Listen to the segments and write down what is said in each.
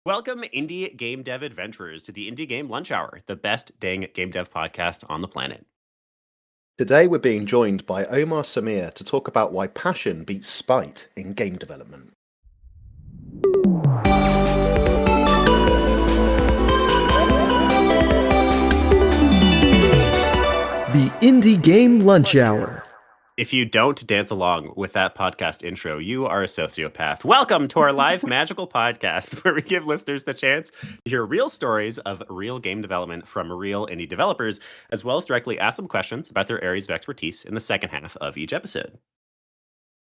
Welcome, indie game dev adventurers, to the Indie Game Lunch Hour, the best dang game dev podcast on the planet. Today we're being joined by Omar Samir to talk about why passion beats spite in game development. The Indie Game Lunch Hour. If you don't dance along with that podcast intro, you are a sociopath. Welcome to our live magical podcast where we give listeners the chance to hear real stories of real game development from real indie developers, as well as directly ask them questions about their areas of expertise in the second half of each episode.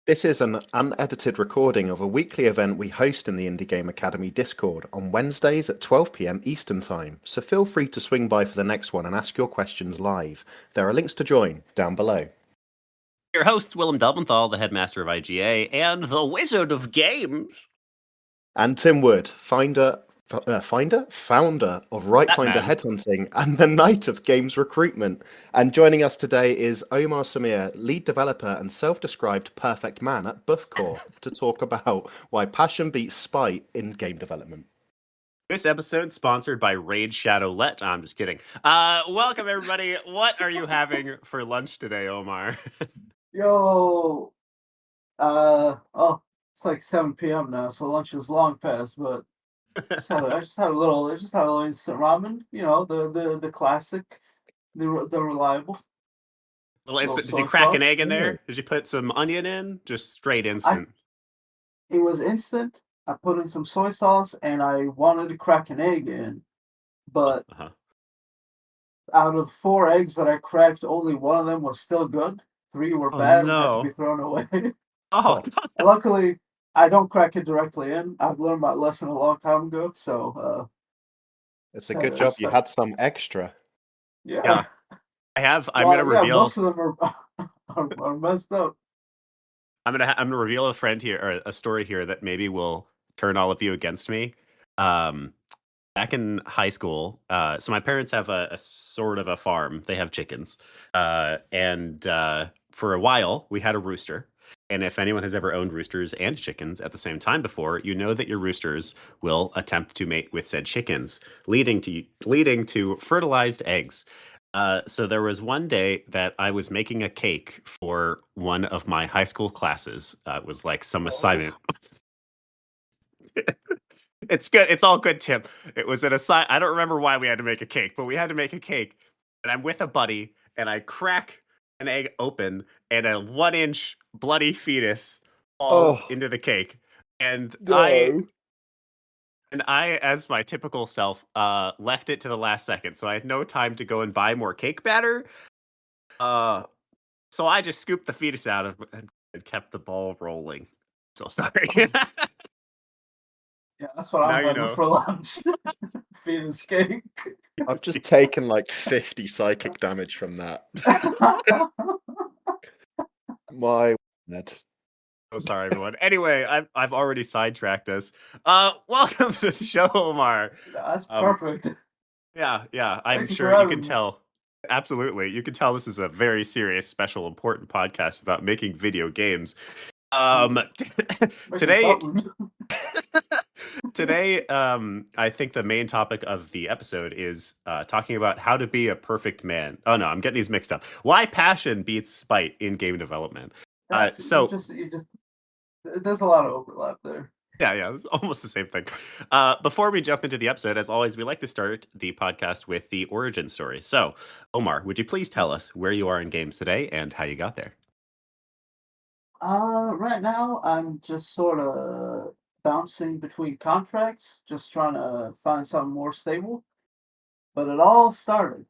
This is an unedited recording of a weekly event we host in the Indie Game Academy Discord on Wednesdays at 12 p.m. Eastern Time, so feel free to swing by for the next one and ask your questions live. There are links to join down below. Your hosts, Willem Delventhal, the headmaster of IGA, and the Wizard of Games. And Tim Wood, founder of Right Finder Headhunting and the Knight of Games Recruitment. And joining us today is Omar Samir, lead developer and self-described perfect man at Buffcore, to talk about why passion beats spite in game development. This episode sponsored by Raid Shadowlet. I'm just kidding. Welcome, everybody. What are you having for lunch today, Omar? Yo, it's like 7 p.m. now, so lunch is long past. But I just had a little instant ramen. You know, the classic, the reliable. Little instant. Did soy you crack an sauce. egg in there? Did you put some onion in? Just straight instant. It was instant. I put in some soy sauce, and I wanted to crack an egg in, but out of the 4 eggs that I cracked, only one of them was still good. 3 were bad and had to be thrown away. Luckily, I don't crack it directly in. I've learned my lesson a long time ago, so it's a good job you had some extra. Yeah. I have. I'm gonna reveal. Most of them are messed up. I'm gonna reveal a friend here, or a story here that maybe will turn all of you against me. Back in high school, so my parents have a sort of a farm. They have chickens, and for a while we had a rooster. And if anyone has ever owned roosters and chickens at the same time before, you know that your roosters will attempt to mate with said chickens, leading to fertilized eggs. So there was one day that I was making a cake for one of my high school classes. It was like some assignment. It's good. It's all good, Tim. It was an aside. I don't remember why we had to make a cake, but we had to make a cake. And I'm with a buddy, and I crack an egg open, and a 1-inch bloody fetus falls into the cake. And I, as my typical self, left it to the last second, so I had no time to go and buy more cake batter. So I just scooped the fetus out of and kept the ball rolling. So sorry. Yeah, that's what I'm having for lunch. Fetus cake. I've just taken like 50 psychic damage from that. My head. Oh, sorry, everyone. Anyway, I've already sidetracked us. Welcome to the show, Omar. That's perfect. Yeah. I'm sure you can tell. Absolutely, you can tell this is a very serious, special, important podcast about making video games. Today, I think the main topic of the episode is talking about how to be a perfect man. Oh no, I'm getting these mixed up. Why passion beats spite in game development. There's a lot of overlap there. Yeah, it's almost the same thing. Before we jump into the episode, as always, we like to start the podcast with the origin story. So, Omar, would you please tell us where you are in games today and how you got there? Right now, I'm just sort of bouncing between contracts, just trying to find something more stable. But it all started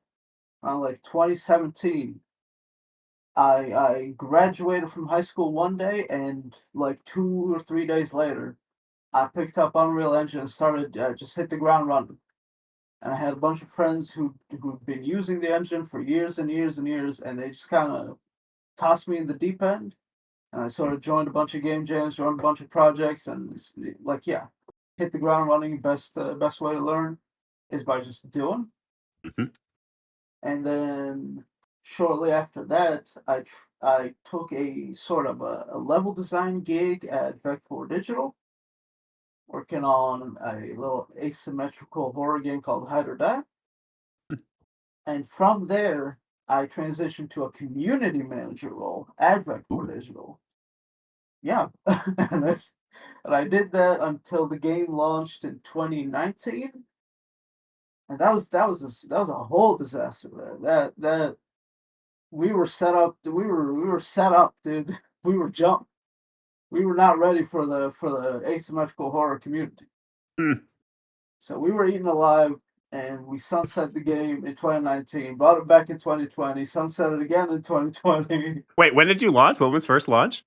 around like 2017. I graduated from high school one day, and like 2 or 3 days later, I picked up Unreal Engine and started just hit the ground running. And I had a bunch of friends who'd been using the engine for years and years and years, and they just kind of tossed me in the deep end. And I sort of joined a bunch of game jams, joined a bunch of projects, and hit the ground running. Best way to learn is by just doing. Mm-hmm. And then shortly after that, I took a sort of a level design gig at Vector Digital, working on a little asymmetrical horror game called Hide or Die. And from there, I transitioned to a community manager role at Vector Ooh. Digital. Yeah, and I did that until the game launched in 2019, and that was a whole disaster. Man. That we were set up. We were set up, dude. We were jumped. We were not ready for the asymmetrical horror community. Hmm. So we were eaten alive, and we sunset the game in 2019. Brought it back in 2020. Sunset it again in 2020. Wait, when did you launch? When was first launch?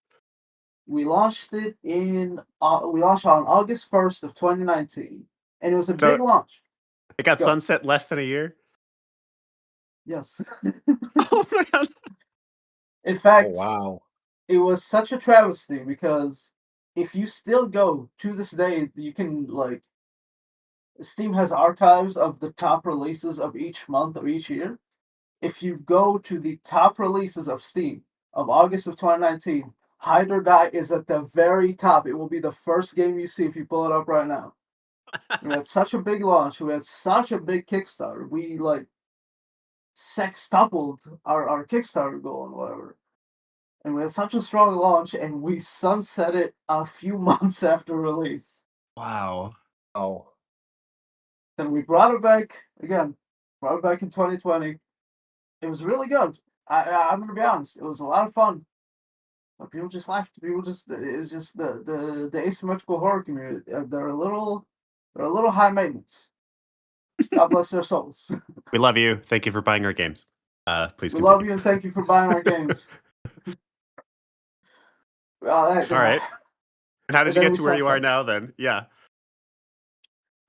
We launched it we launched on August 1st of 2019, and it was a So big launch. it got Go. sunset less than a year. Yes. Oh man. In Oh fact, wow. it was such a travesty because if you still go to this day, you can like Steam has archives of the top releases of each month or each year. If you go to the top releases of Steam of August of 2019, Hide or Die is at the very top. It will be the first game you see if you pull it up right now. We had such a big launch. We had such a big Kickstarter. We like sextupled our Kickstarter goal and whatever. And we had such a strong launch, and we sunset it a few months after release. Wow. Oh. And we brought it back again. Brought it back in 2020. It was really good. I'm gonna be honest. It was a lot of fun. But people just laughed. People just it was just the asymmetrical horror community. They're a little high maintenance. God bless their souls. We love you. Thank you for buying our games. Please We continue. love you and thank you for buying our games. All right. And how did And you then get we to where you are sunset. now then? Yeah.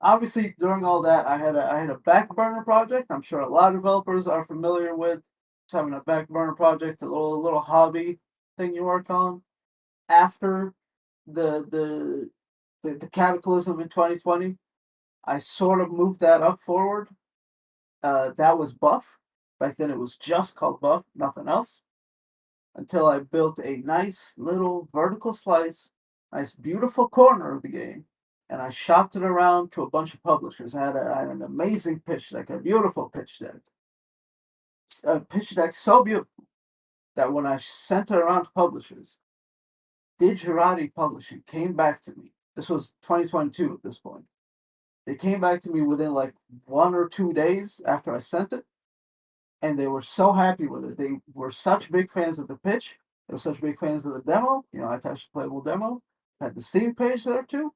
Obviously, during all that, I had a back burner project. I'm sure a lot of developers are familiar with just having a back burner project, a little hobby thing you work on. After the the the cataclysm in 2020, I sort of moved that up forward. That was Buff. Back then, it was just called Buff, nothing else. Until I built a nice little vertical slice, nice beautiful corner of the game, and I shopped it around to a bunch of publishers. I had an amazing pitch deck, a beautiful pitch deck. A pitch deck so beautiful that when I sent it around to publishers, Digerati Publishing came back to me. This was 2022 at this point. They came back to me within like 1 or 2 days after I sent it, and they were so happy with it. They were such big fans of the pitch. They were such big fans of the demo. I attached a playable demo. Had the Steam page there too.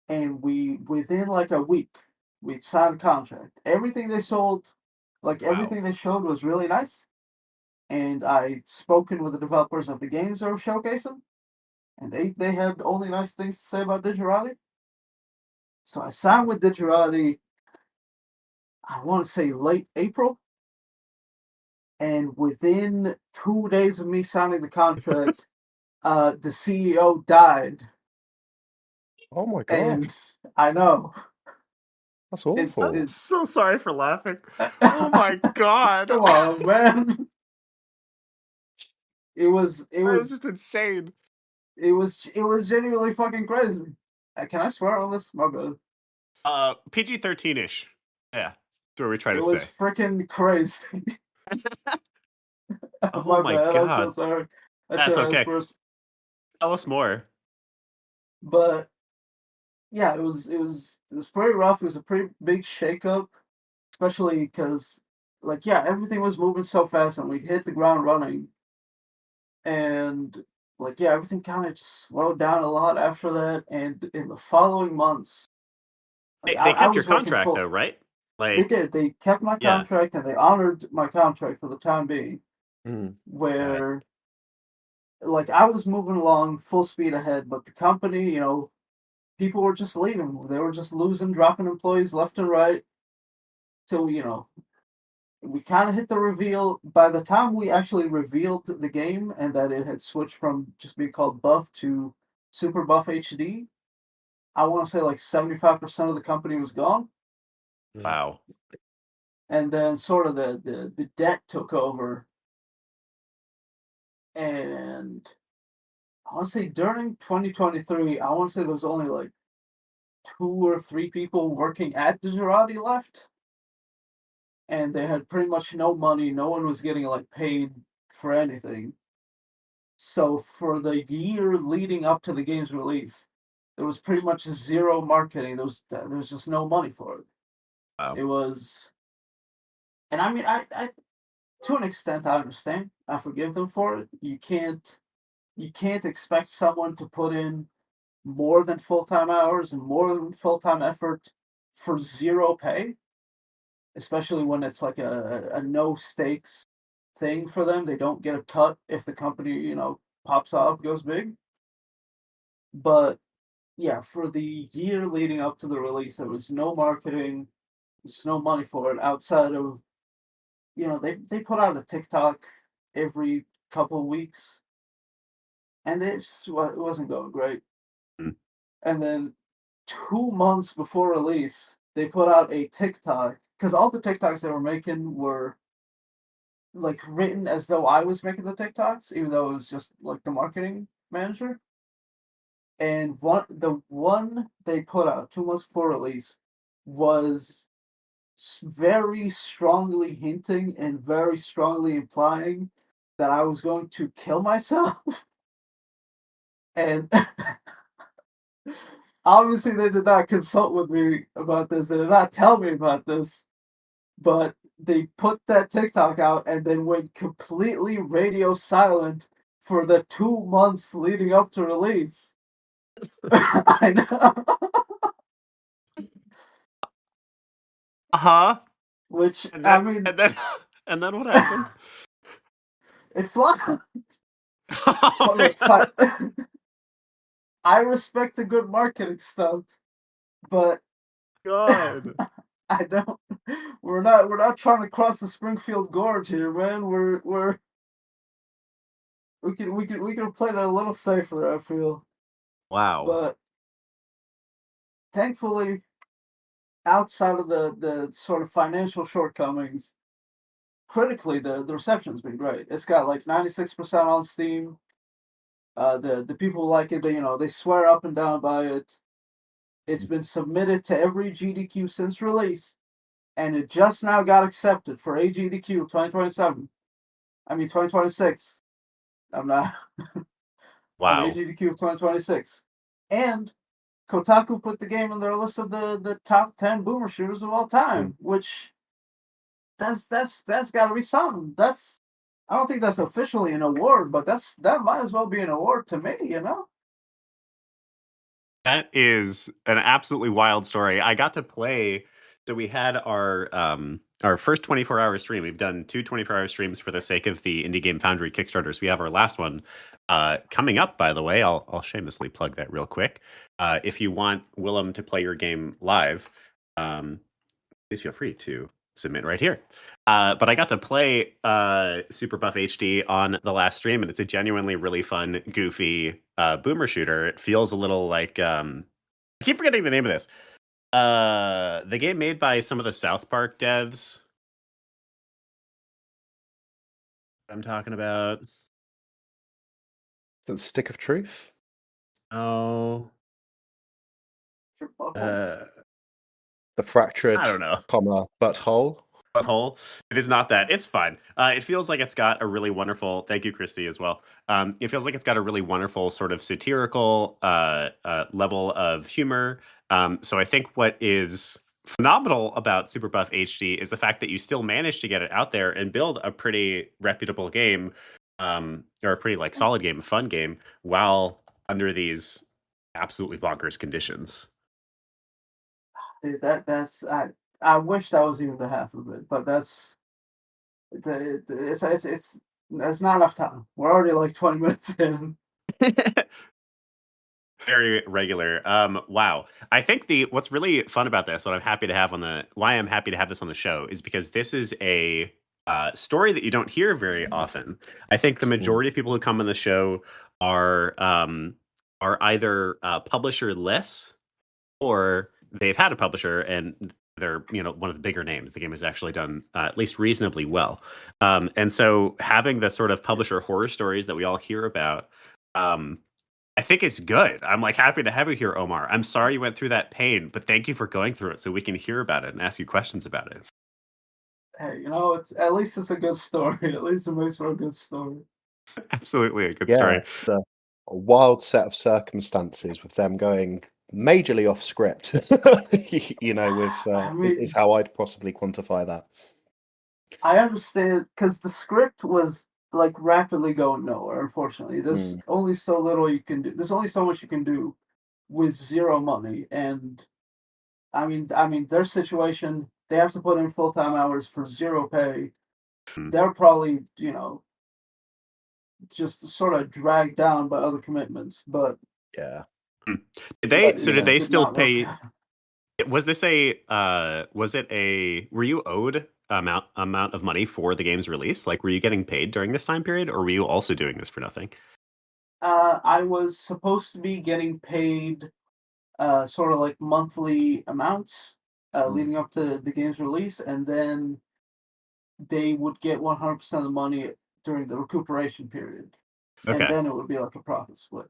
And we, within like a week, we'd signed a contract. Everything they sold, like Wow. everything they showed was really nice. And I'd spoken with the developers of the games they were showcasing, and they had only nice things to say about Digerati. So I signed with Digerati, I want to say late April. And within 2 days of me signing the contract, the CEO died. Oh my god. And I know That's it's awful. I'm so sorry for laughing. Oh my god. come on, man. It was That was just insane. genuinely fucking crazy. Can I swear on this? My bad. PG-13-ish. Yeah. That's where we try to It was stay. freaking crazy. Oh My my bad. I'm so god. sorry. I That's should have asked okay. first. Tell us more. But yeah, it was pretty rough. It was a pretty big shakeup, especially because like yeah, everything was moving so fast and we hit the ground running, and like yeah, everything kind of just slowed down a lot after that. And in the following months, like They I kept your was working contract full. though, right? They Like, did. They kept my yeah. contract and they honored my contract for the time being. Mm. Where like I was moving along full speed ahead, but the company, people were just leaving. They were just losing, dropping employees left and right. Till we kind of hit the reveal. By the time we actually revealed the game and that it had switched from just being called Buff to Super Buff HD, I want to say like 75% of the company was gone. Wow. And then sort of the debt took over. And I want to say during 2023, I want to say there was only like 2 or 3 people working at Digerati left, and they had pretty much no money. No one was getting like paid for anything. So for the year leading up to the game's release, there was pretty much zero marketing. There was just no money for it. Wow. It was, and I mean, I to an extent I understand. I forgive them for it. You can't expect someone to put in more than full-time hours and more than full-time effort for zero pay, especially when it's like a no stakes thing for them. They don't get a cut if the company, pops off, goes big. But yeah, for the year leading up to the release, there was no marketing, there's no money for it outside of, they put out a TikTok every couple of weeks, and it wasn't going great. Mm. And then 2 months before release, they put out a TikTok because all the TikToks they were making were like written as though I was making the TikToks, even though it was just like the marketing manager. And the one they put out 2 months before release was very strongly hinting and very strongly implying that I was going to kill myself. And obviously, they did not consult with me about this. They did not tell me about this. But they put that TikTok out and then went completely radio silent for the 2 months leading up to release. I know. Uh-huh. Which, And I then, mean, and then, and then what happened? it flopped. Oh my Look, God. I respect a good marketing stunt, but God. I don't. We're not trying to cross the Springfield Gorge here, man. We can play that a little safer, I feel. Wow. But thankfully, outside of the sort of financial shortcomings, critically the reception's been great. It's got like 96% on Steam. The people who like it, they swear up and down by it. It's been submitted to every GDQ since release, and it just now got accepted for AGDQ 2027. I mean 2026. I'm not. Wow. AGDQ 2026. And Kotaku put the game on their list of the top 10 boomer shooters of all time, which that's got to be something. I don't think that's officially an award, but that might as well be an award to me, That is an absolutely wild story. I got to play. So we had our first 24-hour stream. We've done two 24-hour streams for the sake of the Indie Game Foundry Kickstarters. We have our last one coming up, by the way. I'll shamelessly plug that real quick. If you want Willem to play your game live, please feel free to submit right here. But I got to play Super Buff HD on the last stream, and it's a genuinely really fun, goofy boomer shooter. It feels a little like I keep forgetting the name of this. The game made by some of the South Park devs. I'm talking about. The Stick of Truth? Oh, know? The fractured, I don't know. butthole? Butthole. It is not that. It's fine. It feels like it's got a really wonderful. Thank you, Christy, as well. It feels like it's got a really wonderful sort of satirical level of humor. So I think what is phenomenal about Super Buff HD is the fact that you still managed to get it out there and build a pretty reputable game, or a pretty like solid game, a fun game, while under these absolutely bonkers conditions. Dude, I wish that was even the half of it, but it's not enough time. We're already like 20 minutes in. Very regular. Wow. I think what's really fun about this, why I'm happy to have this on the show, is because this is a story that you don't hear very often. I think the majority of people who come on the show are either publisher-less, or they've had a publisher and they're one of the bigger names. The game has actually done at least reasonably well. And so having the sort of publisher horror stories that we all hear about, I think it's good. I'm like happy to have you here, Omar. I'm sorry you went through that pain, but thank you for going through it so we can hear about it and ask you questions about it. Hey, it's at least it's a good story. At least it makes for a good story. Absolutely a good Yeah, story. a wild set of circumstances with them going majorly off script. With I mean, is how I'd possibly quantify that. I understand because the script was like rapidly going nowhere. Unfortunately, there's Mm, only so little you can do. There's only so much you can do with zero money, and I mean, their situation. They have to put in full-time hours for zero pay. Hmm. They're probably, just sort of dragged down by other commitments, but yeah, Hmm. but So it did yeah, they just did still not work pay? out. Was this was it were you owed amount of money for the game's release? Like, were you getting paid during this time period, or were you also doing this for nothing? I was supposed to be getting paid sort of like monthly amounts mm, leading up to the game's release, and then they would get 100% of the money during the recuperation period, and Okay. then it would be like a profit split.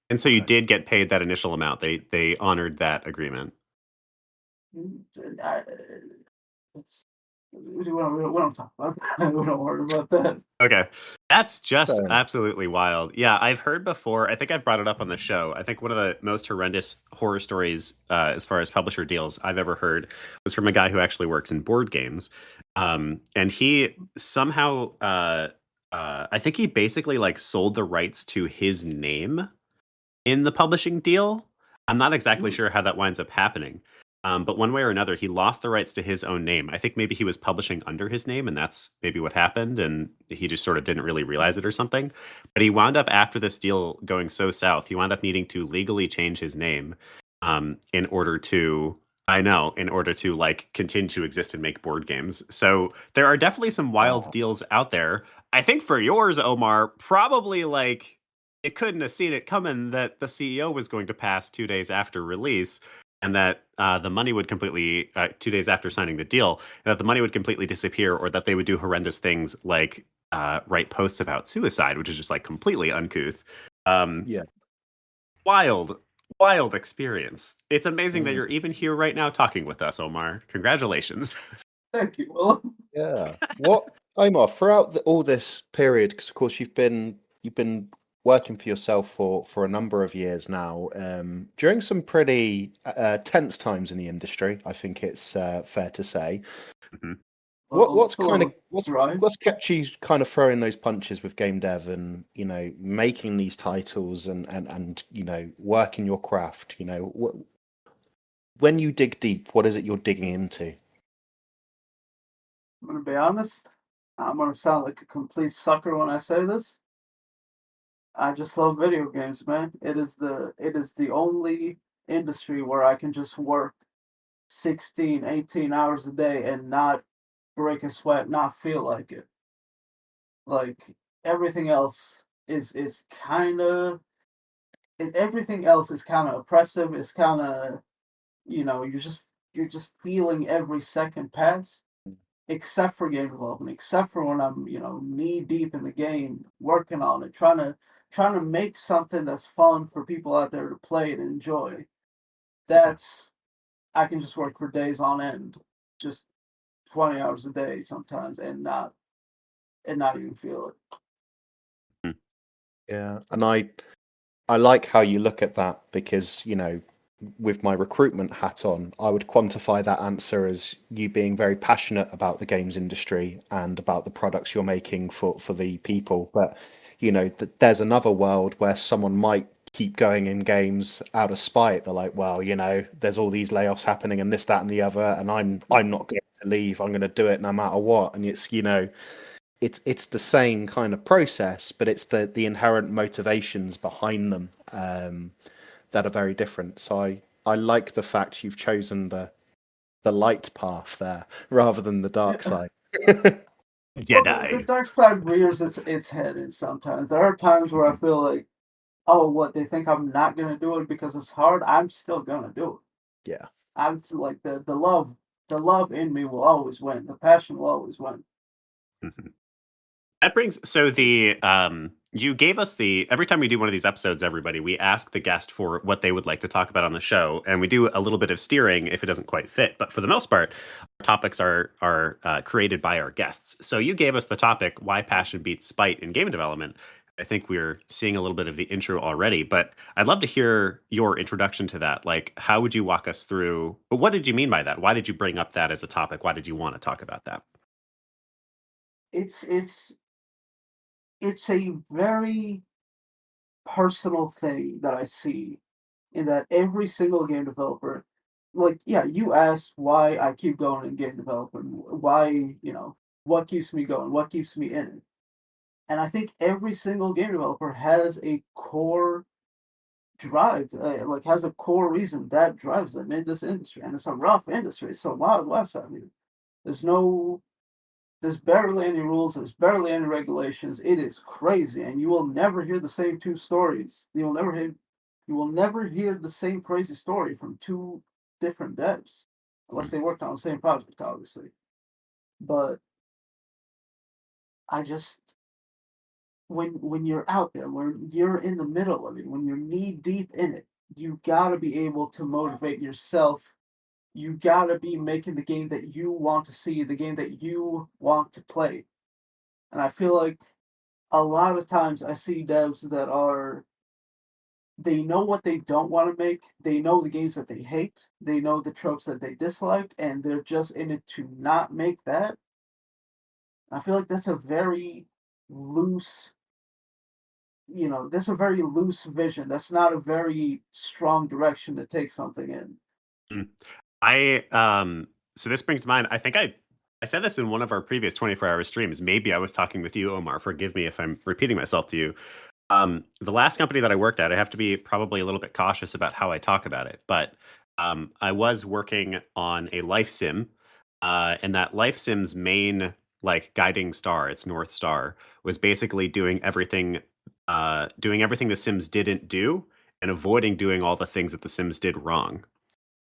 And so you okay. did get paid that initial amount. They honored that agreement. I, it's, we don't talk about that. We don't worry about that. Okay. That's just Fair enough. absolutely wild. Yeah, I've heard before. I think I've brought it up on the show. I think one of the most horrendous horror stories, as far as publisher deals I've ever heard, was from a guy who actually works in board games. And he somehow, I think he basically like sold the rights to his name in the publishing deal. I'm not exactly Ooh, sure how that winds up happening. But one way or another, he lost the rights to his own name. I think maybe he was publishing under his name, and that's maybe what happened. And he just sort of didn't really realize it or something. But he wound up, after this deal going so south, he wound up needing to legally change his name in order to, I know, in order to like continue to exist and make board games. So there are definitely some wild Wow. deals out there. I think for yours, Omar, probably like it couldn't have seen it coming that the CEO was going to pass 2 days after release, and that the money would completely 2 days after signing the deal, and that the money would completely disappear, or that they would do horrendous things like write posts about suicide, which is just like completely uncouth. Um, Yeah. wild, wild experience. It's amazing that Mm, you're even here right now talking with us, Omar. Congratulations. thank you. Well, yeah. What, Omar? Throughout all this period, because of course you've been working for yourself for a number of years now. During some pretty tense times in the industry, I think it's fair to say. Mhm. What's it's a kind of little dry. what's kept you kind of throwing those punches with game dev and making these titles and working your craft? When you dig deep, what is it you're digging into? I'm gonna be honest. I'm gonna sound like a complete sucker when I say this. I just love video games, man. It is the only industry where I can just work 16, 18 hours a day and not break a sweat, not feel like it. Like everything else is kind of everything else is kind of oppressive. It's kind of you're just feeling every second pass, except for game development, except for when I'm knee deep in the game, working on it, trying to make something that's fun for people out there to play and enjoy. That's I can just work for days on end, just 20 hours a day sometimes, and not even feel it. Yeah, and I like how you look at that because, with my recruitment hat on, I would quantify that answer as you being very passionate about the games industry and about the products you're making for the people. But, there's another world where someone might keep going in games out of spite. They're like, well, there's all these layoffs happening and this, that, and the other, and I'm not going to leave. I'm going to do it no matter what. And it's the same kind of process, but it's the inherent motivations behind them that are very different. So I like the fact you've chosen the light path there rather than the dark Yeah. side. Well, the Jedi. dark side rears its head in sometimes. There are times where I feel like, oh, what they think I'm not gonna do it because it's hard. I'm still gonna do it. Yeah, Like the love in me will always win. The passion will always win. Mhm. That brings so It's the you gave us every time we do one of these episodes, everybody, we ask the guest for what they would like to talk about on the show, and we do a little bit of steering if it doesn't quite fit. But for the most part, our topics are created by our guests. So you gave us the topic, why passion beats spite in game development. I think we're seeing a little bit of the intro already, but I'd love to hear your introduction to that. Like, how would you walk us through? What did you mean by that? Why did you bring up that as a topic? Why did you want to talk about that? It's a very personal thing that I see in that every single game developer, like, yeah, you asked why I keep going in game development, why, what keeps me going, what keeps me in it. And I think every single game developer has a core drive, like has a core reason that drives them in this industry. And it's a rough industry. It's a wild west out here. There's no there's barely any rules, there's barely any regulations. It is crazy, and you will never hear the same two stories. You will never hear the same crazy story from two different devs, unless they worked on the same project, obviously. But I just when you're out there, when you're in the middle of it, when you're knee deep in it, you gotta be able to motivate yourself. You gotta be making the game that you want to see, the game that you want to play. And I feel like a lot of times I see devs that they know what they don't want to make, they know the games that they hate, they know the tropes that they dislike, and they're just in it to not make that. I feel like that's a very loose, that's a very loose vision. That's not a very strong direction to take something in. Mm. So this brings to mind, I think I said this in one of our previous 24-hour streams. Maybe I was talking with you, Omar. Forgive me if I'm repeating myself to you. The last company that I worked at, I have to be probably a little bit cautious about how I talk about it, but I was working on a life sim, and that life sim's main like guiding star, its North Star, was basically doing everything the Sims didn't do and avoiding doing all the things that the Sims did wrong.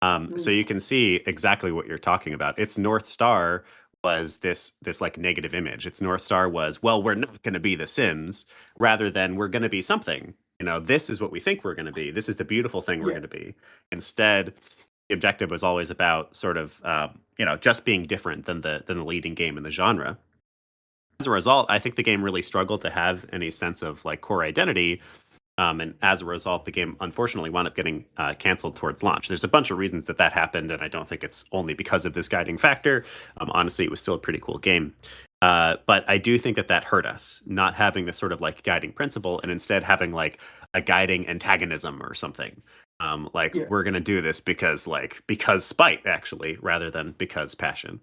So Mm, you can see exactly what you're talking about. Its North Star was this like negative image. Its North Star was, well, we're not going to be the Sims, rather than we're going to be something. This is what we think we're going to be. This is the beautiful thing we're yeah, going to be. Instead, the objective was always about sort of just being different than the leading game in the genre. As a result, I think the game really struggled to have any sense of like core identity, and as a result, the game unfortunately wound up getting canceled towards launch. There's a bunch of reasons that happened, and I don't think it's only because of this guiding factor. Honestly, it was still a pretty cool game. But I do think that hurt us, not having this sort of like guiding principle and instead having like a guiding antagonism or something. Like yeah. we're going to do this because spite, actually, rather than because passion.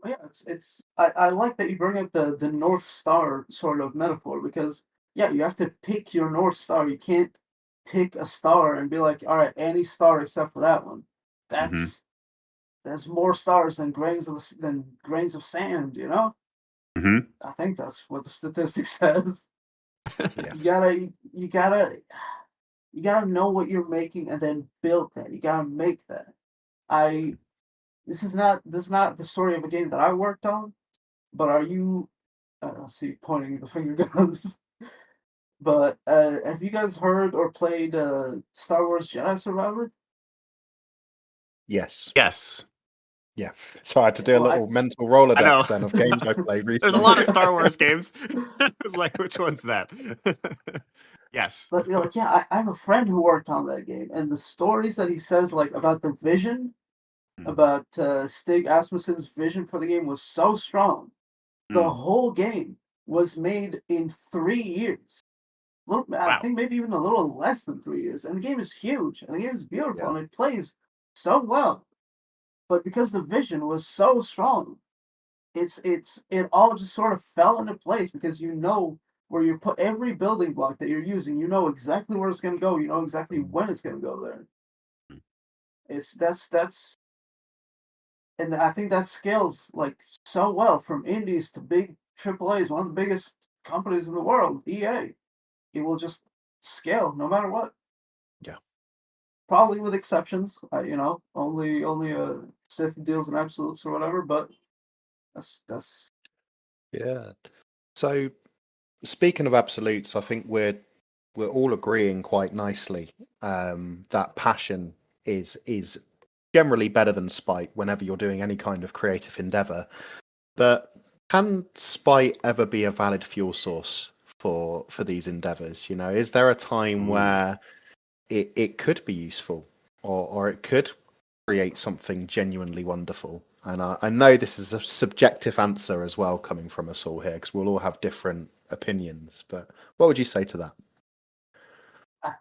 Yeah, I like that you bring up the North Star sort of metaphor, because yeah, you have to pick your North Star. You can't pick a star and be like, all right, any star except for that one. Hmm. That's more stars than grains of sand, you know? Hmm. I think that's what the statistic says. Yeah. You gotta know what you're making and then build that. You gotta make that. I this is not the story of a game that I worked on, but are you I don't see pointing the finger guns. But have you guys heard or played Star Wars Jedi Survivor? Yes. Yes, Yeah. So I had to do a Well, little mental I know. Rolodex then of games I played There's a recently. lot of Star Wars games. It's like, which one's that? Yes. but like, yeah, I have a friend who worked on that game, and the stories that he says like about the vision, Mm. about Stig Asmussen's vision for the game was so strong. The Mm. whole game was made in 3 years. I Wow. think maybe even a little less than 3 years. And the game is huge, and the game is beautiful, Yeah. and it plays so well. But because the vision was so strong, it all just sort of fell into place, because you know where you put every building block that you're using. You know exactly where it's going to go. You know exactly when it's going to go there. Mm. It's that's and I think that scales like so well from indies to big AAAs, one of the biggest companies in the world, EA. It will just scale no matter what. Yeah. Probably with exceptions, only Sith deals in absolutes or whatever. But that's Yeah. So speaking of absolutes, I think we're all agreeing quite nicely that passion is generally better than spite whenever you're doing any kind of creative endeavor. But can spite ever be a valid fuel source for these endeavors? You know, is there a time Ooh. where it could be useful, or it could create something genuinely wonderful? And I know this is a subjective answer as well, coming from us all here, because we'll all have different opinions. But what would you say to that? Uh,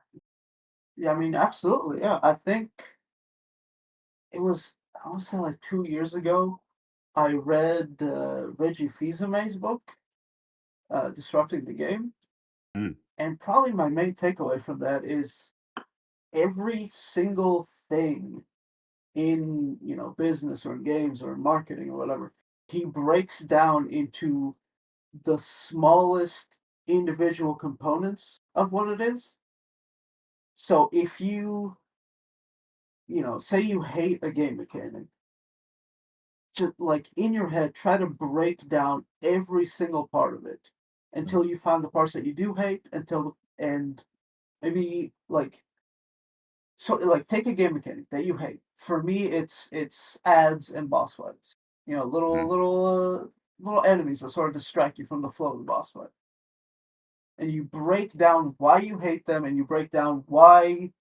Yeah, I mean, absolutely. Yeah, I think it was, I want to say like 2 years ago, I read Reggie Fils-Aimé's book, Disrupting the Game. Mm. And probably my main takeaway from that is every single thing in, business or games or marketing or whatever, he breaks down into the smallest individual components of what it is. So if say you hate a game mechanic, just like in your head, try to break down every single part of it until you find the parts that you do hate, and maybe take a game mechanic that you hate. For me, it's ads and boss fights. Little Mm. little enemies that sort of distract you from the flow of the boss fight. And you break down why you hate them, and you break down why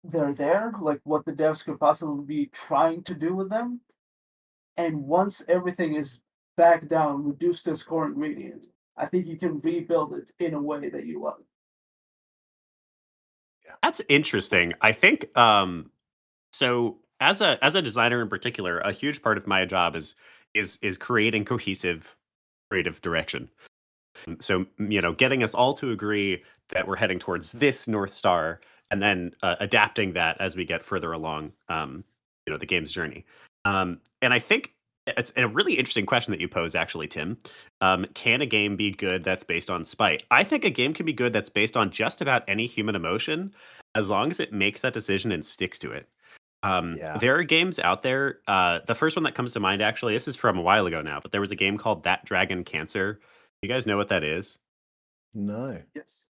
they're there, like what the devs could possibly be trying to do with them. And once everything is back down, reduced to its core ingredient, I think you can rebuild it in a way that you love. That's interesting. I think so as a designer in particular, a huge part of my job is creating cohesive creative direction. So, getting us all to agree that we're heading towards this North Star and then adapting that as we get further along, the game's journey. And I think it's a really interesting question that you pose, actually, Tim. Can a game be good that's based on spite? I think a game can be good that's based on just about any human emotion as long as it makes that decision and sticks to it. Yeah. There are games out there. The first one that comes to mind, actually, this is from a while ago now, but there was a game called That Dragon Cancer. You guys know what that is? No. Yes.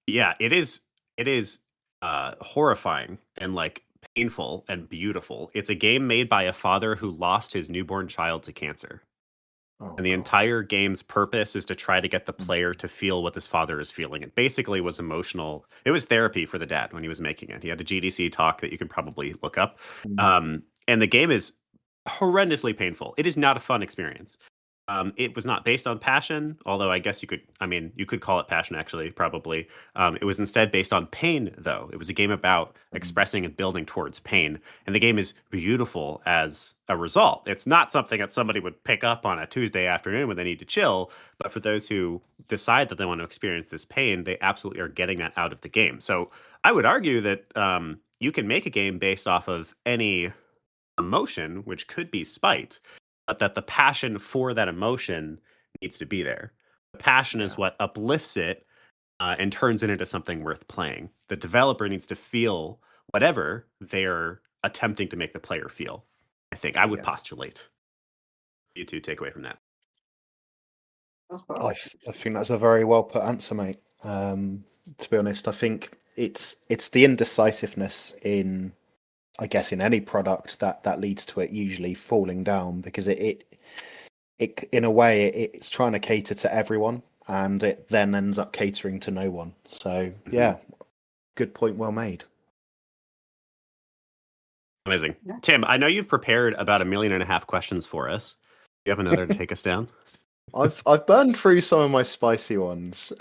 Yeah, it is horrifying and like painful and beautiful. It's a game made by a father who lost his newborn child to cancer. Oh And the gosh. entire game's purpose is to try to get the Mm. player to feel what this father is feeling. It basically was emotional. It was therapy for the dad when he was making it. He had a GDC talk that you can probably look up. Mm. And the game is horrendously painful. It is not a fun experience. It was not based on passion, although I guess you could call it passion actually, probably. It was instead based on pain, though. It was a game about Mm. expressing and building towards pain. And the game is beautiful as a result. It's not something that somebody would pick up on a Tuesday afternoon when they need to chill. But for those who decide that they want to experience this pain, they absolutely are getting that out of the game. So I would argue that you can make a game based off of any emotion, which could be spite, but that the passion for that emotion needs to be there. The passion is Yeah. what uplifts it and turns it into something worth playing. The developer needs to feel whatever they're attempting to make the player feel. I think I would Yeah. postulate. You two take away from that. That's I, powerful. I think that's a very well put answer, mate. To be honest, I think it's the indecisiveness in, I guess, in any product that leads to it usually falling down, because it in a way it's trying to cater to everyone, and it then ends up catering to no one. So Mhm. yeah, good point, well made. Amazing. Yeah. Tim, I know you've prepared about 1.5 million questions for us. You have another to take us down? I've burned through some of my spicy ones.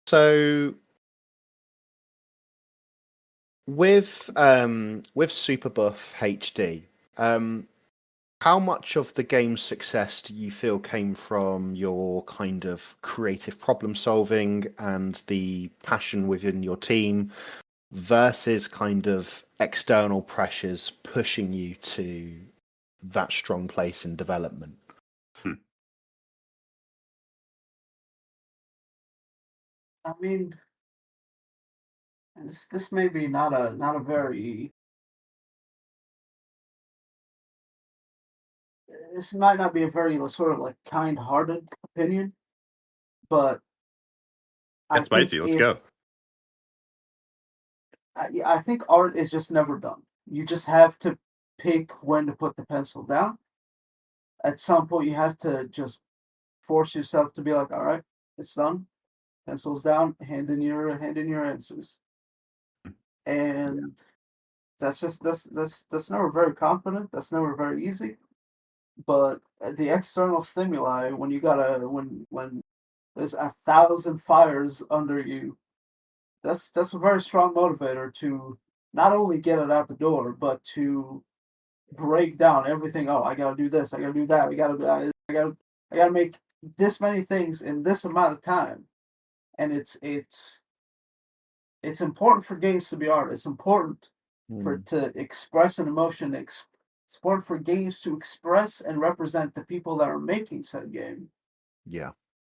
So with Superbuff HD, how much of the game's success do you feel came from your kind of creative problem solving and the passion within your team versus kind of external pressures pushing you to that strong place in development? Hmm. I mean, this may be not a very this might not be a very sort of like kind-hearted opinion, but I It's think spicy. Let's go. I think art is just never done. You just have to pick when to put the pencil down. At some point, you have to just force yourself to be like, all right, it's done. Pencils down. Hand in your answers. And that's never very confident. That's never very easy. But the external stimuli, when you gotta when there's 1,000 fires under you, that's a very strong motivator to not only get it out the door, but to break down everything. Oh, I gotta do this. I gotta do that. I gotta make this many things in this amount of time. And it's important for games to be art. It's important for Mm, to express an emotion. It's important for games to express and represent the people that are making said game. yeah.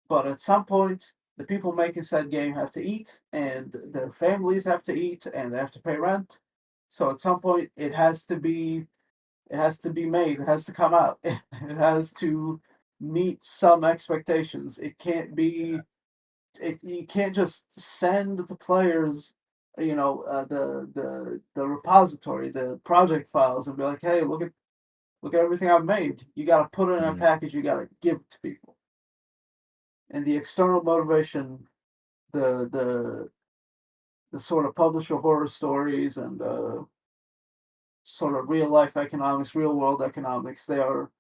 But at some point, the people making said game have to eat, and their families have to eat, and they have to pay rent. So at some point, it has to be made. It has to come out. It has to meet some expectations. It can't be. You can't just send the players, the repository, the project files, and be like, hey, look at everything I've made. You got to put it in a Mm, package. You got to give it to people. And the external motivation, the the the sort of publisher horror stories and sort of real life economics, real world economics, they are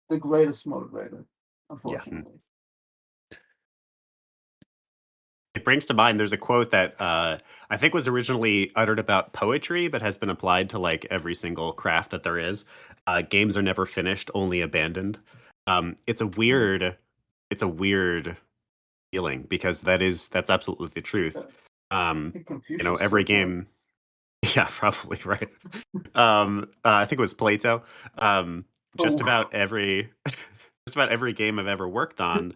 the greatest motivator, yeah. unfortunately. It brings to mind there's a quote that I think was originally uttered about poetry, but has been applied to like every single craft that there is. Games are never finished, only abandoned. It's a Mm, weird feeling because that's absolutely the truth. I Um, think Confucius every said that. game, yeah, probably right. I think it was Plato. Um, just Oh, about every just about every game I've ever worked on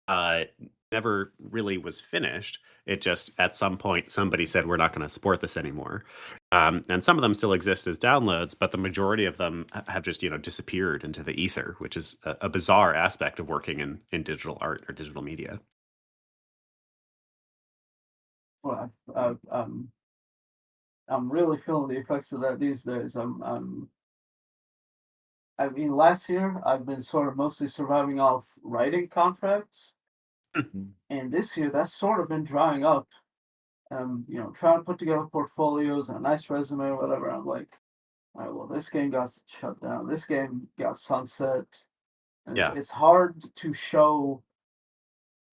uh, never really was finished. It just at some point somebody said we're not going to support this anymore, and some of them still exist as downloads, but the majority of them have just disappeared into the ether, which is a bizarre aspect of working in digital art or digital media. well, I'm really feeling the effects of that these days. I mean, last year I've been sort of mostly surviving off writing contracts, mm, and this year that's sort of been drying up. Trying to put together portfolios and a nice resume or whatever. I'm like, all right, well, this game got shut down. This game got sunset, and Yeah. it's hard to show.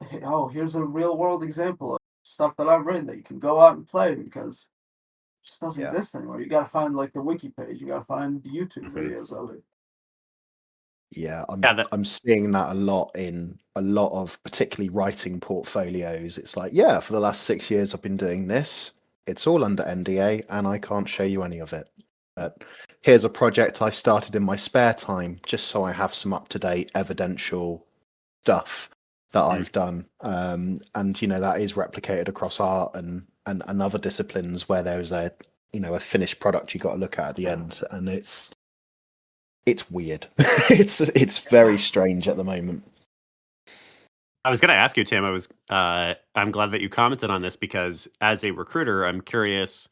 Hey, oh, here's a real world example of stuff that I've written that you can go out and play because it just doesn't yeah. exist anymore. You got to find like the wiki page. You got to find YouTube Mhm. videos of it. Yeah, Yeah. That. I'm seeing that a lot in a lot of particularly writing portfolios. It's like, yeah, for the last 6 years I've been doing this. It's all under NDA and I can't show you any of it. But here's a project I started in my spare time just so I have some up-to-date evidential stuff that Mhm. I've done. And that is replicated across art and other disciplines where there's a finished product you got to look at the end, and it's weird. It's very strange at the moment. I was going to ask you, Tim. I'm glad that you commented on this because as a recruiter, I'm curious.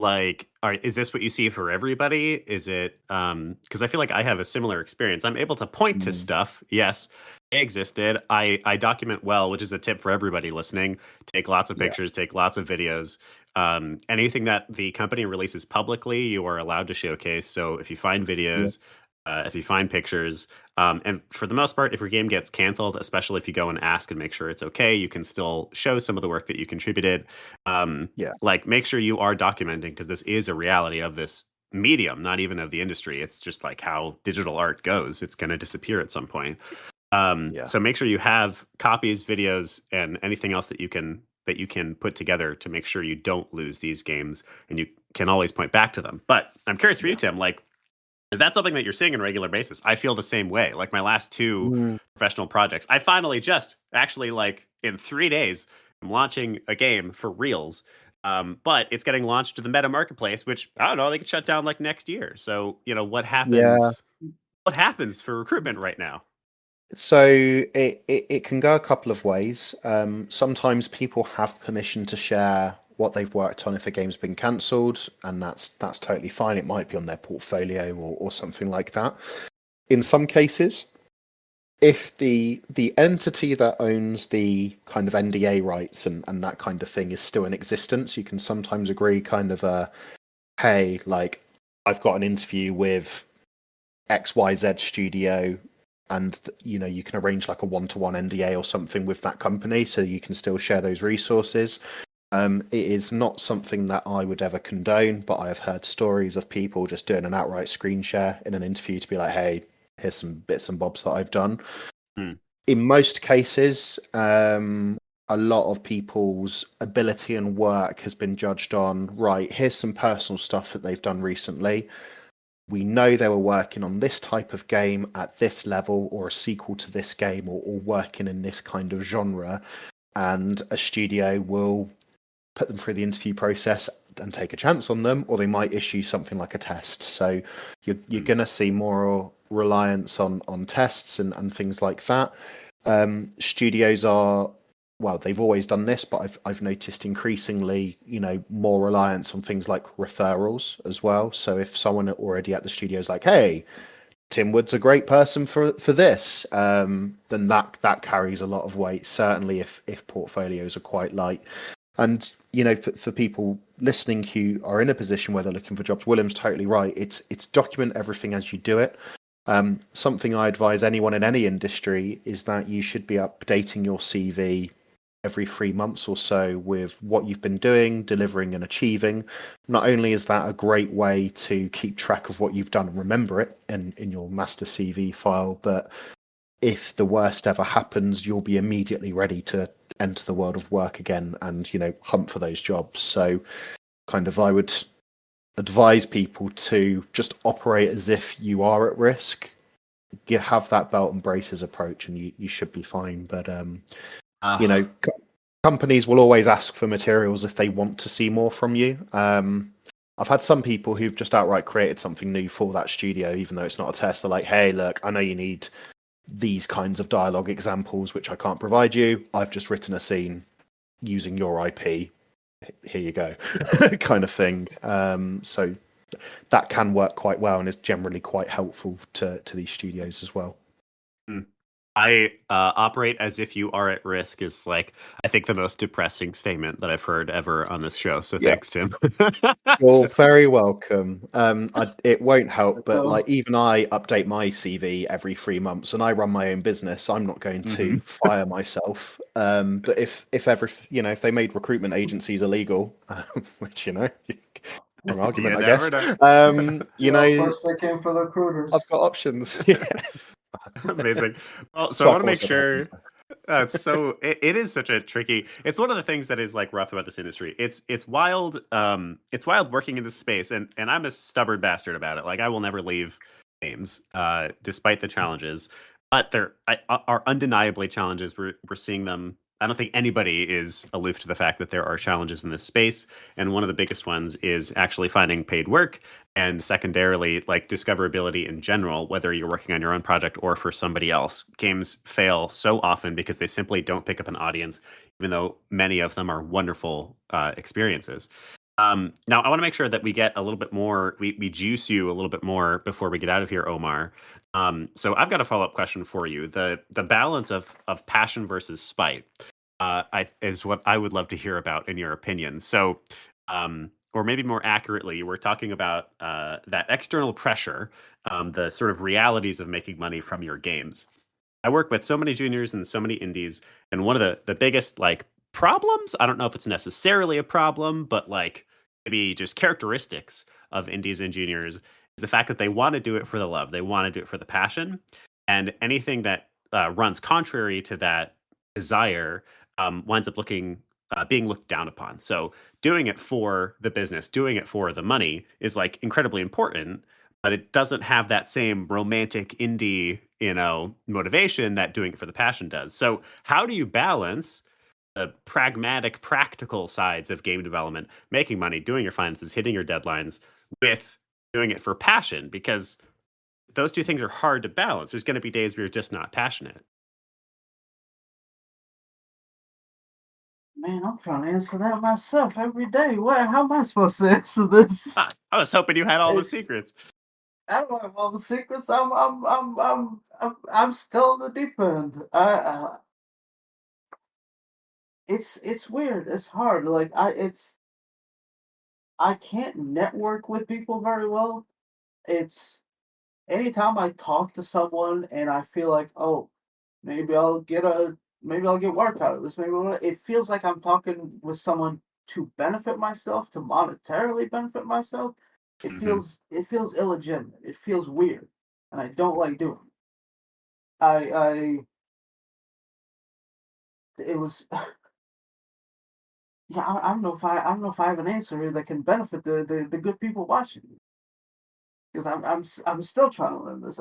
Like, is this what you see for everybody? Is it because I feel like I have a similar experience. I'm able to point to Mm, stuff. Yes, they existed. I document well, which is a tip for everybody listening. Take lots of yeah, pictures, take lots of videos. Anything that the company releases publicly, you are allowed to showcase. So if you find yeah, videos, if you find pictures, and for the most part, if your game gets canceled, especially if you go and ask and make sure it's okay, you can still show some of the work that you contributed. Um, yeah, like make sure you are documenting because this is a reality of this medium, not even of the industry. It's just like how digital art goes. It's going to disappear at some point. yeah, So make sure you have copies, videos, and anything else that you can put together to make sure you don't lose these games and you can always point back to them. But I'm curious for you, yeah. Tim, like, is that something that you're seeing on a regular basis? I feel the same way. Like my last two Mm, professional projects, I finally just actually like in 3 days, I'm launching a game for reals. But it's getting launched to the meta marketplace, which I don't know, they could shut down like next year. So, what yeah. happens? What happens for recruitment right now? So it can go a couple of ways. Sometimes people have permission to share what they've worked on if a game's been cancelled, and that's totally fine. It might be on their portfolio or something like that. In some cases, if the entity that owns the kind of NDA rights and that kind of thing is still in existence, you can sometimes agree kind of hey, like I've got an interview with XYZ studio, and you can arrange like a one-to-one NDA or something with that company, so you can still share those resources. It is not something that I would ever condone, but I have heard stories of people just doing an outright screen share in an interview to be like, hey, here's some bits and bobs that I've done. In most cases, a lot of people's ability and work has been judged on, right, here's some personal stuff that they've done recently. We know they were working on this type of game at this level, or a sequel to this game, or working in this kind of genre, and a studio will put them through the interview process and take a chance on them, or they might issue something like a test. So you're going to see more reliance on tests and things like that. Studios are, well, they've always done this, but I've noticed increasingly, more reliance on things like referrals as well. So if someone already at the studio is like, hey, Tim Wood's a great person for this, then that carries a lot of weight, certainly if portfolios are quite light. And for people listening who are in a position where they're looking for jobs, William's totally right. It's document everything as you do it. Something I advise anyone in any industry is that you should be updating your CV every 3 months or so with what you've been doing, delivering and achieving. Not only is that a great way to keep track of what you've done and remember it in your master CV file, but if the worst ever happens, you'll be immediately ready to enter the world of work again and, hunt for those jobs. So kind of I would advise people to just operate as if you are at risk. You have that belt and braces approach and you should be fine. But, companies will always ask for materials if they want to see more from you. I've had some people who've just outright created something new for that studio, even though it's not a test. They're like, hey, look, I know you need these kinds of dialogue examples, which I can't provide you. I've just written a scene using your IP. Here you go, kind of thing. So that can work quite well and is generally quite helpful to these studios as well. I operate as if you are at risk is like, I think, the most depressing statement that I've heard ever on this show. So thanks, Tim. Well, very welcome. It won't help, but like even I update my CV every 3 months and I run my own business. I'm not going to fire myself. But if they made recruitment agencies illegal, which, wrong argument, I guess. First they came for the recruiters. I've got options. Amazing. Well, so I want to make sure. It is such a tricky. It's one of the things that is like rough about this industry. It's wild. It's wild working in this space, and I'm a stubborn bastard about it. Like I will never leave games, despite the challenges. But there are undeniably challenges. We're seeing them. I don't think anybody is aloof to the fact that there are challenges in this space, and one of the biggest ones is actually finding paid work, and secondarily, like discoverability in general, whether you're working on your own project or for somebody else. Games fail so often because they simply don't pick up an audience, even though many of them are wonderful experiences. Now, I want to make sure that we get a little bit more, we juice you a little bit more before we get out of here, Omar. So I've got a follow-up question for you. The balance of passion versus spite is what I would love to hear about in your opinion. So, or maybe more accurately, we're talking about that external pressure, the sort of realities of making money from your games. I work with so many juniors and so many indies, and one of the biggest like problems, I don't know if it's necessarily a problem, but like maybe just characteristics of indies and juniors is the fact that they want to do it for the love. They want to do it for the passion. And anything that runs contrary to that desire winds up being looked down upon. So doing it for the business, doing it for the money is like incredibly important, but it doesn't have that same romantic indie, motivation that doing it for the passion does. So how do you balance the pragmatic, practical sides of game development, making money, doing your finances, hitting your deadlines, with doing it for passion? Because those two things are hard to balance. There's going to be days where you're just not passionate. Man, I'm trying to answer that myself every day. How am I supposed to answer this? I was hoping you had all the It's secrets. I don't have all the secrets. I'm still in the deep end. It's weird. It's hard. Like I can't network with people very well. It's anytime I talk to someone and I feel like, oh, maybe I'll get work out of this. It feels like I'm talking with someone to benefit myself, to monetarily benefit myself. Hmm. It feels illegitimate. It feels weird, and I don't like doing it. I it was yeah. I don't know if I have an answer here that can benefit the good people watching because I'm still trying to learn this.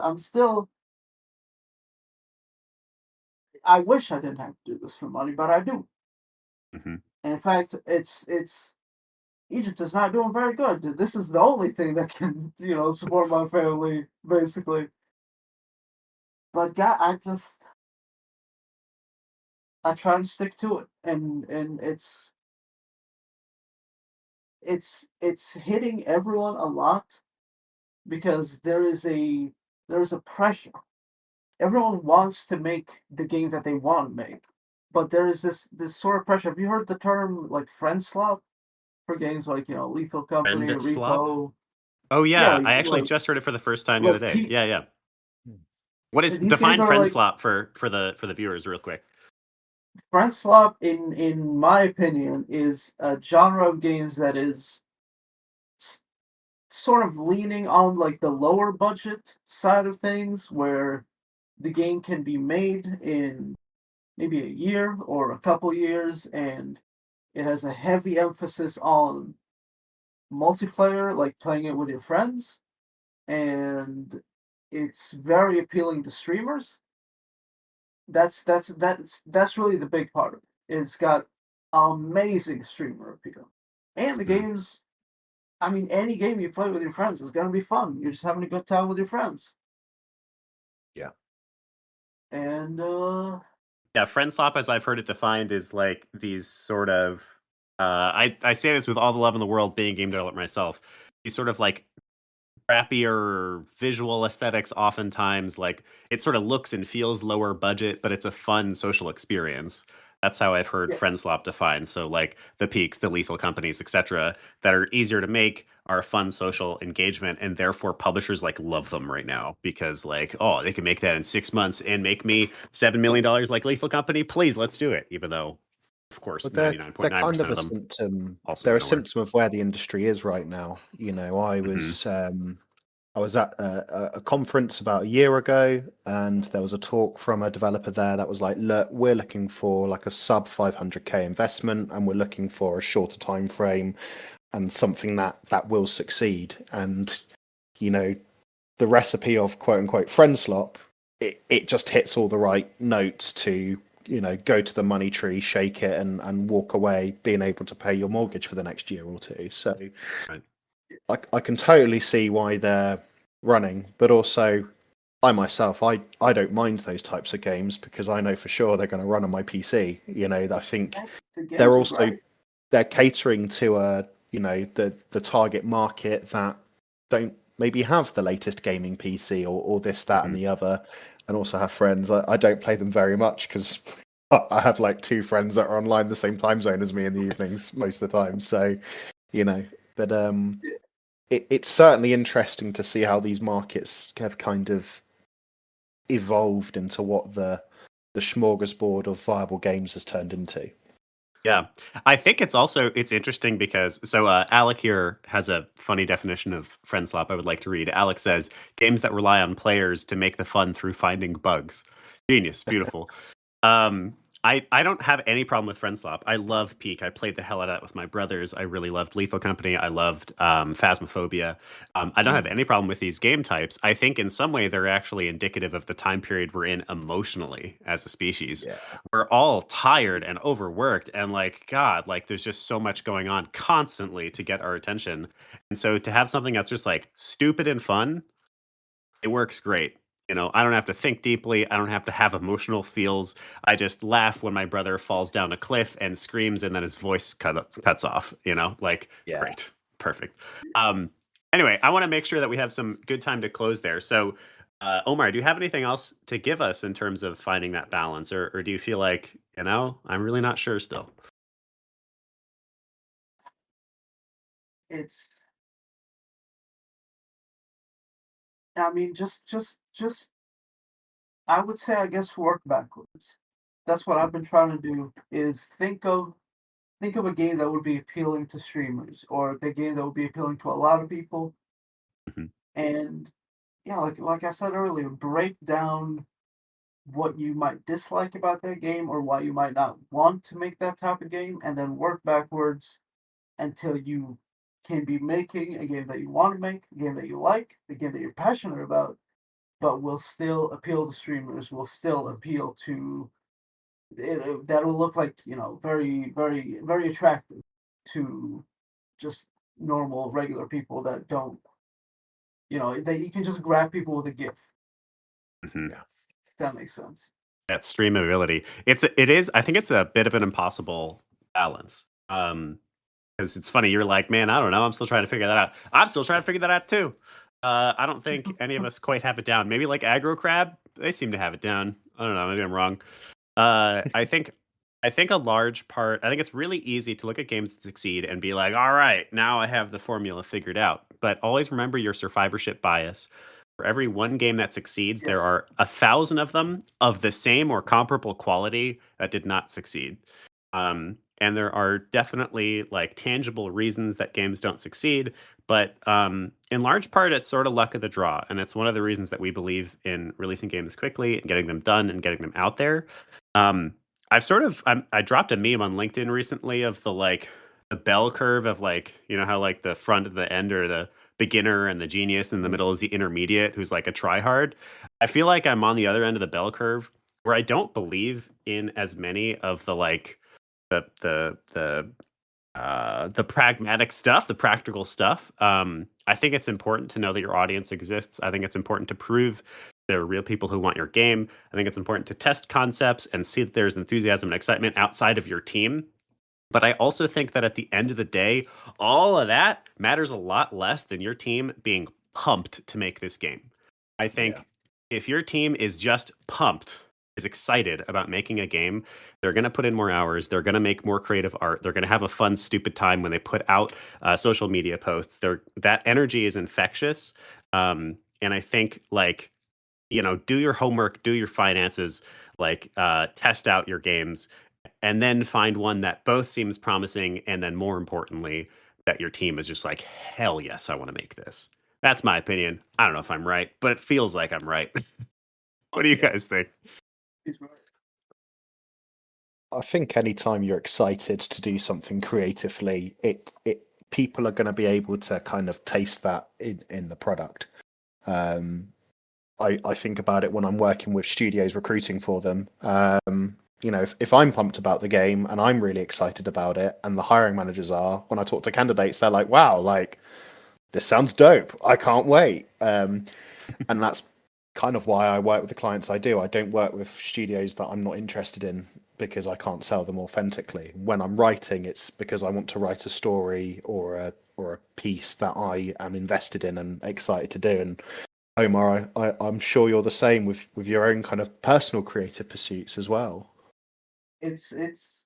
I wish I didn't have to do this for money, but I do. Hmm. And in fact, it's Egypt is not doing very good. This is the only thing that can, support my family, basically. But God, I try to stick to it, and it's hitting everyone a lot because there's a pressure. Everyone wants to make the game that they want to make, but there is this sort of pressure. Have you heard the term like friend slop for games like Lethal Company, Friend slop. Repo? Oh Yeah, yeah, I actually like just heard it for the first time the other like day. Yeah, yeah. What is these games define are friend like slop for the viewers real quick? friend slop. In my opinion, is a genre of games that is s- sort of leaning on like the lower budget side of things, where the game can be made in maybe a year or a couple years, and it has a heavy emphasis on multiplayer, like playing it with your friends, and it's very appealing to streamers. That's really the big part of it. It's got amazing streamer appeal, and the Mhm. games. I mean, any game you play with your friends is gonna be fun. You're just having a good time with your friends, Yeah. and Yeah, friend slop, as I've heard it defined, is like these sort of. I say this with all the love in the world, being a game developer myself. These sort of like crappier visual aesthetics, oftentimes like it sort of looks and feels lower budget, but it's a fun social experience. That's how I've heard yeah, friendslop defined. So like the Peaks, the Lethal Companies, etc., that are easier to make, are fun social engagement, and therefore publishers like love them right now because like, oh, they can make that in 6 months and make me $7 million like Lethal Company. Please, let's do it. Even though, of course, But ninety nine they're point nine kind of percent a of them symptom. also They're go a nowhere. symptom of where the industry is right now. Hmm. I was at a conference about a year ago, and there was a talk from a developer there that was like, "Look, we're looking for like a sub 500K investment, and we're looking for a shorter time frame and something that will succeed." And you know, the recipe of quote unquote friend slop, it just hits all the right notes to go to the money tree, shake it, and walk away, being able to pay your mortgage for the next year or two. So Right. I can totally see why they're running, but also I myself, I don't mind those types of games because I know for sure they're going to run on my PC. I think the they're games are also great. they're catering to the target market that don't maybe have the latest gaming PC or this, that, and Hmm. the other, and also have friends. I don't play them very much because I have like two friends that are online the same time zone as me in the evenings most of the time. So, you know, but it's certainly interesting to see how these markets have kind of evolved into what the smorgasbord of viable games has turned into. Yeah. I think it's interesting because Alec here has a funny definition of friend slop I would like to read. Alec says games that rely on players to make the fun through finding bugs. Genius, beautiful. Um, I don't have any problem with Friendslop. I love Peak. I played the hell out of that with my brothers. I really loved Lethal Company. I loved Phasmophobia. I don't have any problem with these game types. I think in some way they're actually indicative of the time period we're in emotionally as a species. Yeah. We're all tired and overworked, and like God, like there's just so much going on constantly to get our attention. And so to have something that's just like stupid and fun, it works great. You know, I don't have to think deeply. I don't have to have emotional feels. I just laugh when my brother falls down a cliff and screams, and then his voice cuts off. You know, like Yeah. great, perfect. Um, anyway, I want to make sure that we have some good time to close there. So, Omar, do you have anything else to give us in terms of finding that balance, or do you feel like I'm really not sure still? It's, I mean, just, I would say, I guess, work backwards. That's what I've been trying to do. Is think of a game that would be appealing to streamers, or the game that would be appealing to a lot of people, Mhm. and yeah, like I said earlier, break down what you might dislike about that game or why you might not want to make that type of game, and then work backwards until you can be making a game that you want to make, a game that you like, a game that you're passionate about, but will still appeal to streamers, will still appeal to that will look like, very, very, very attractive to just normal, regular people that don't, that you can just grab people with a GIF. Mhm. Yeah. If that makes sense. That streamability. It is. I think it's a bit of an impossible balance. Because it's funny, you're like, man, I don't know. I'm still trying to figure that out. I'm still trying to figure that out too. I don't think any of us quite have it down. Maybe like aggro crab, they seem to have it down. I don't know. Maybe I'm wrong. I think a large part. I think it's really easy to look at games that succeed and be like, all right, now I have the formula figured out. But always remember your survivorship bias. For every one game that succeeds, there Yes. are 1,000 of them of the same or comparable quality that did not succeed. And there are definitely like tangible reasons that games don't succeed, but in large part, it's sort of luck of the draw, and it's one of the reasons that we believe in releasing games quickly and getting them done and getting them out there. Um, I dropped a meme on LinkedIn recently of the bell curve of like how like the front and the end are the beginner and the genius, and the middle is the intermediate who's like a tryhard. I feel like I'm on the other end of the bell curve where I don't believe in as many of the like the the the the pragmatic stuff, the practical stuff. I think it's important to know that your audience exists. I think it's important to prove there are real people who want your game. I think it's important to test concepts and see that there's enthusiasm and excitement outside of your team. But I also think that at the end of the day, all of that matters a lot less than your team being pumped to make this game. I Yeah. think if your team is just pumped, is excited about making a game, they're going to put in more hours. They're going to make more creative art. They're going to have a fun, stupid time when they put out social media posts. That energy is infectious. And I think do your homework, do your finances, test out your games, and then find one that both seems promising, and then more importantly, that your team is just like, hell yes, I want to make this. That's my opinion. I don't know if I'm right, but it feels like I'm right. What do you Yeah. guys think? He's right. I think anytime you're excited to do something creatively, it people are going to be able to kind of taste that in the product. I think about it when I'm working with studios recruiting for them. If I'm pumped about the game and I'm really excited about it, and the hiring managers are, when I talk to candidates, they're like, "Wow, like this sounds dope. I can't wait." And that's kind of why I work with the clients I do. I don't work with studios that I'm not interested in because I can't sell them authentically. When I'm writing, it's because I want to write a story or a piece that I am invested in and excited to do. And Omar, I'm sure you're the same with your own kind of personal creative pursuits as well. It's.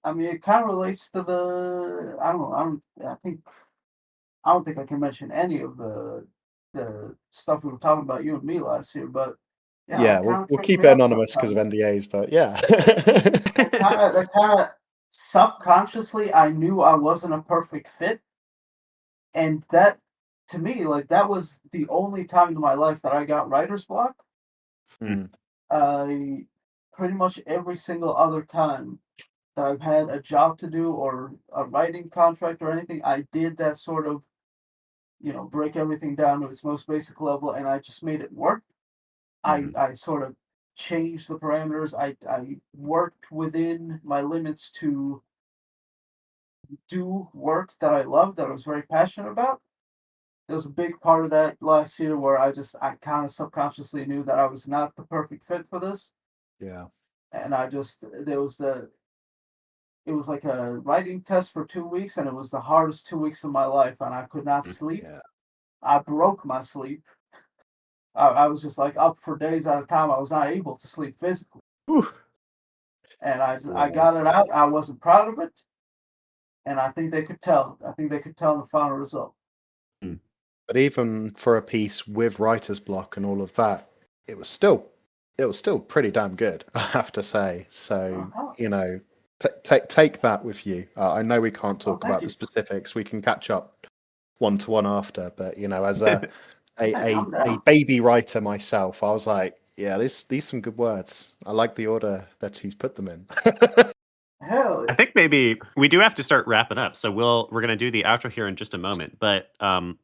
I mean, it kind of relates to the. I don't know. I don't think I can mention any of the stuff we were talking about, you and me, last year, but yeah, Yeah, that we'll kind of we'll tripped keep me it up anonymous because of sometimes. NDAs, but yeah. That kind of subconsciously, I knew I wasn't a perfect fit, and that, to me, like, that was the only time in my life that I got writer's block. Mm, I Pretty much every single other time that I've had a job to do or a writing contract or anything, I did that sort of, break everything down to its most basic level, and I just made it work. mm, I sort of changed the parameters. I worked within my limits to do work that I loved, that I was very passionate about. it was a big part of that last year where I kind of subconsciously knew that I was not the perfect fit for this, Yeah. and it was like a writing test for 2 weeks, and it was the hardest 2 weeks of my life, and I could not sleep. Yeah. I broke my sleep. I was just like up for days at a time. I was not able to sleep physically, Whew. and I Yeah. got it out. I wasn't proud of it, and I think they could tell. I think they could tell in the final result. Mm. But even for a piece with writer's block and all of that, it was still pretty damn good, I have to say. So, Uh-huh. you know, take that with you. I know we can't Oh, talk thank about the you. specifics. We can catch up one to one after. But you know, as a Hey, I'm a down. baby writer myself, I was like, yeah, these some good words. I like the order that he's put them in. Hell I yeah. think maybe we do have to start wrapping up. So we're gonna do the outro here in just a moment. But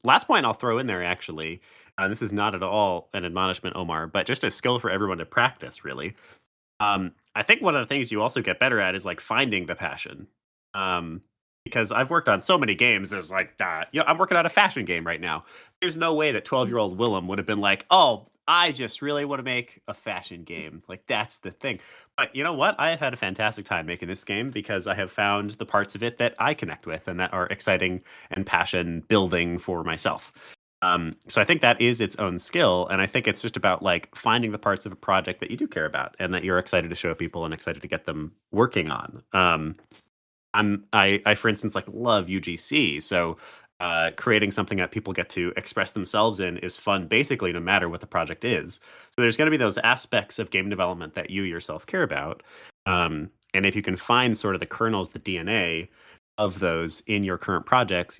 last point I'll throw in there actually, and this is not at all an admonishment, Omar, but just a skill for everyone to practice, really. I think one of the things you also get better at is like finding the passion. Um, because I've worked on so many games. There's like, I'm working on a fashion game right now. There's no way that 12-year-old Willem would have been like, oh, I just really want to make a fashion game. Like that's the thing. But you know what? I have had a fantastic time making this game because I have found the parts of it that I connect with and that are exciting and passion building for myself. So I think that is its own skill, and I think it's just about like finding the parts of a project that you do care about and that you're excited to show people and excited to get them working on. I for instance like love UGC, so creating something that people get to express themselves in is fun, basically no matter what the project is. So there's going to be those aspects of game development that you yourself care about, and if you can find sort of the kernels, the DNA of those in your current projects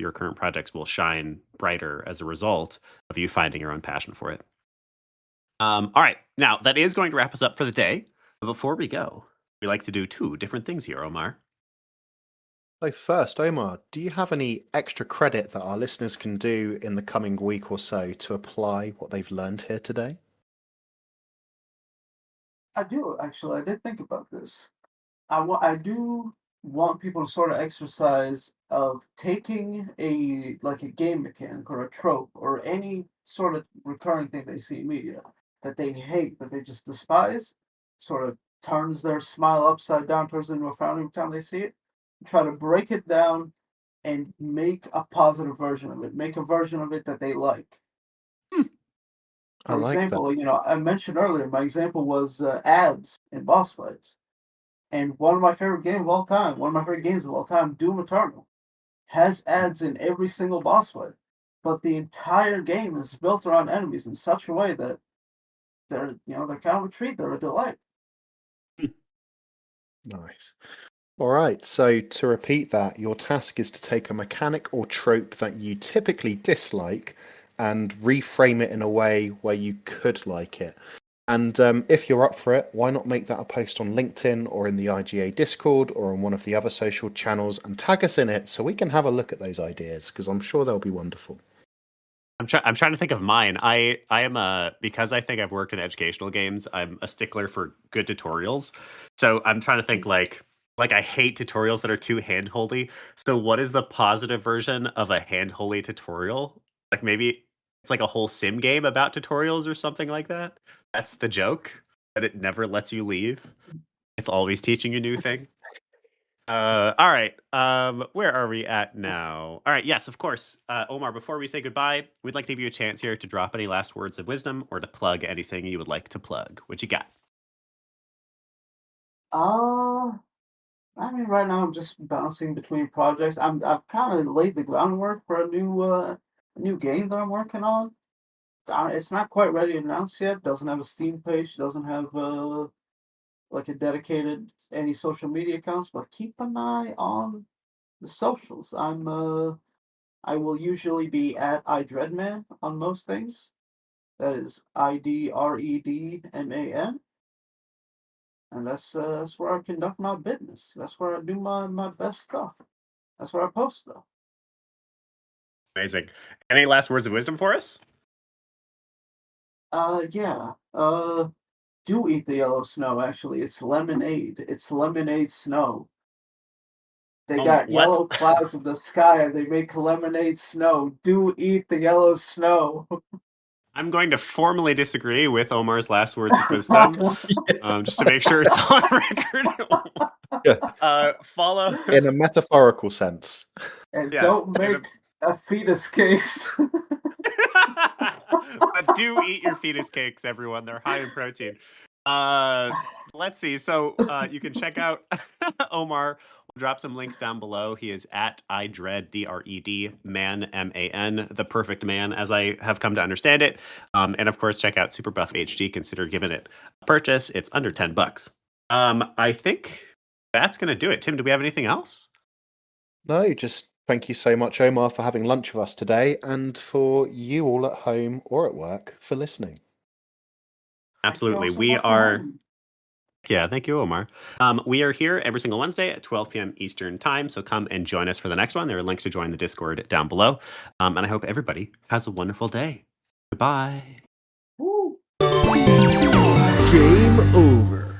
will shine brighter as a result of you finding your own passion for it. All right, now that is going to wrap us up for the day. But before we go, we like to do two different things here, Omar. So first, Omar, do you have any extra credit that our listeners can do in the coming week or so to apply what they've learned here today? I do actually. I did think about this. I do want people to sort of exercise of taking a game mechanic or a trope or any sort of recurring thing they see in media that they hate, that they just despise, sort of turns their smile upside down, turns into a frown every time they see it. Try to break it down and make a positive version of it. Make a version of it that they like. Hmm. I For like that. example, I mentioned earlier, my example was ads in boss fights. And one of my favorite games of all time, one of my favorite games of all time, Doom Eternal, has ads in every single boss fight. But the entire game is built around enemies in such a way that they're kind of a treat, they're a delight. Nice. All right, so to repeat that, your task is to take a mechanic or trope that you typically dislike and reframe it in a way where you could like it. And if you're up for it, why not make that a post on LinkedIn or in the IGA Discord or on one of the other social channels and tag us in it so we can have a look at those ideas because I'm sure they'll be wonderful. I'm trying to think of mine. I am a because I think I've worked in educational games. I'm a stickler for good tutorials. So I'm trying to think like I hate tutorials that are too handholdy. So what is the positive version of a handholdy tutorial? Like maybe it's like a whole sim game about tutorials or something like that. That's the joke, that it never lets you leave. It's always teaching you new thing. All right. Where are we at now? All right. Yes, of course. Omar, before we say goodbye, we'd like to give you a chance here to drop any last words of wisdom or to plug anything you would like to plug. What you got? Uh, I mean, right now I'm just bouncing between projects. I've kind of laid the groundwork for a new game that I'm working on. It's not quite ready to announce yet. Doesn't have a Steam page. Doesn't have like a dedicated any social media accounts. But keep an eye on the socials. I will usually be at iDreadman on most things. That is IDREDMAN, and that's where I conduct my business. That's where I do my best stuff. That's where I post stuff. Amazing. Any last words of wisdom for us? Yeah. Do eat the yellow snow. Actually, it's lemonade. It's lemonade snow. They Oh, got what? yellow clouds in the sky and they make lemonade snow. Do eat the yellow snow. I'm going to formally disagree with Omar's last words of wisdom, just to make sure it's on record. Follow. In a metaphorical sense. And Yeah, don't in make a fetus cakes. But do eat your fetus cakes, everyone. They're high in protein. Let's see. So you can check out Omar. We'll drop some links down below. He is at IDread, man, M-A-N, the perfect man, as I have come to understand it. And of course, check out Super Buff HD. Consider giving it a purchase. It's under $10. I think that's going to do it. Tim, do we have anything else? No, just thank you so much, Omar, for having lunch with us today, and for you all at home or at work for listening. Absolutely. Thank you all so much for having me. Yeah, thank you, Omar. We are here every single Wednesday at 12 p.m. Eastern Time, so come and join us for the next one. There are links to join the Discord down below. And I hope everybody has a wonderful day. Goodbye. Woo. Game over.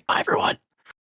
Bye, everyone.